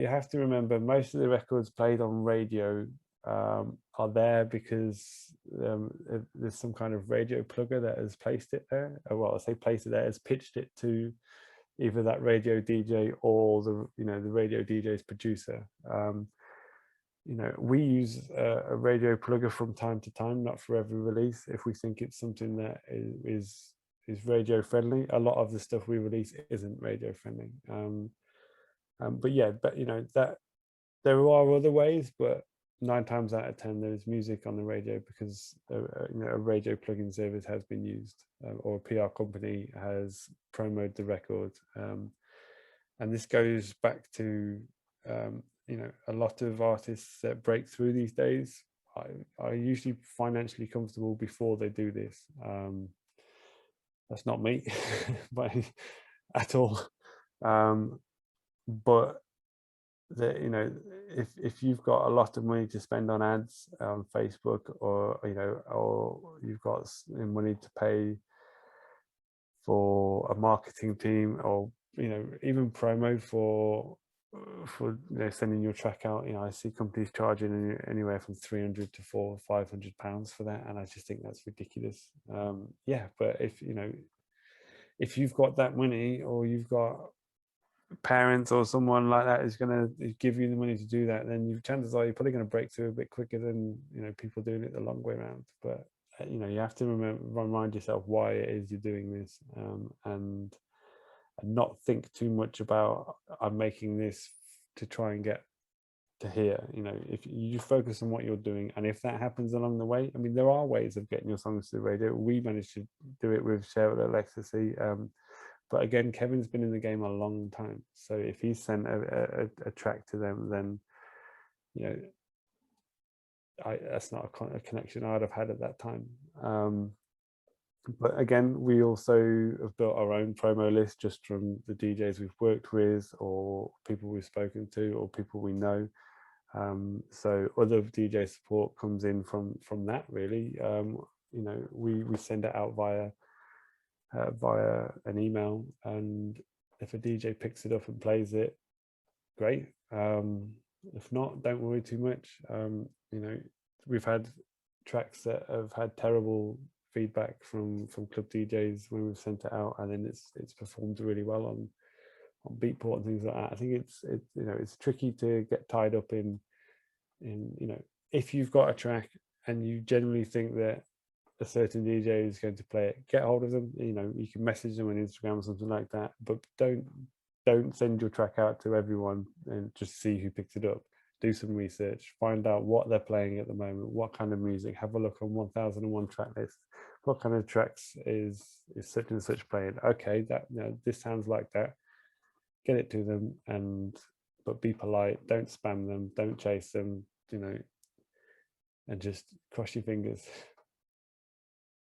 you have to remember most of the records played on radio are there because there's some kind of radio plugger that has placed it there. Well, I say placed it there, has pitched it to either that radio DJ or the the radio DJ's producer. We use a radio plugger from time to time, not for every release. If we think it's something that is radio friendly, a lot of the stuff we release isn't radio friendly. But yeah, but that there are other ways, but 9 times out of 10 there's music on the radio because a radio plugin service has been used, or a PR company has promoted the record, and this goes back to a lot of artists that break through these days are usually financially comfortable before they do this. That's not me at all, but that if you've got a lot of money to spend on ads on Facebook, or or you've got money to pay for a marketing team, or even promo for sending your track out, I see companies charging anywhere from 300 to £400-500 for that, and I just think that's ridiculous. Yeah, but if you've got that money, or you've got parents or someone like that is going to give you the money to do that, then chances are you're probably going to break through a bit quicker than people doing it the long way around. But you have to remind yourself why it is you're doing this, and not think too much about I'm making this to try and get to here. If you just focus on what you're doing, and if that happens along the way, I mean, there are ways of getting your songs to the radio. We managed to do it with Share It Ecstasy, but again, Kevin's been in the game a long time, so if he sent a track to them, then that's not a connection I'd have had at that time. But again, we also have built our own promo list just from the DJs we've worked with, or people we've spoken to, or people we know. So other DJ support comes in from that, really. We send it out via an email, and if a DJ picks it up and plays it, great. If not, don't worry too much. We've had tracks that have had terrible feedback from club DJs when we've sent it out, and then it's performed really well on Beatport and things like that. I think it's tricky to get tied up in if you've got a track and you generally think that a certain DJ is going to play it, get hold of them. You can message them on Instagram or something like that, but don't send your track out to everyone and just see who picked it up. Do some research, find out what they're playing at the moment, what kind of music. Have a look on 1001 track list. What kind of tracks is such and such playing? Okay, that this sounds like that. Get it to them, but be polite. Don't spam them. Don't chase them. And just cross your fingers.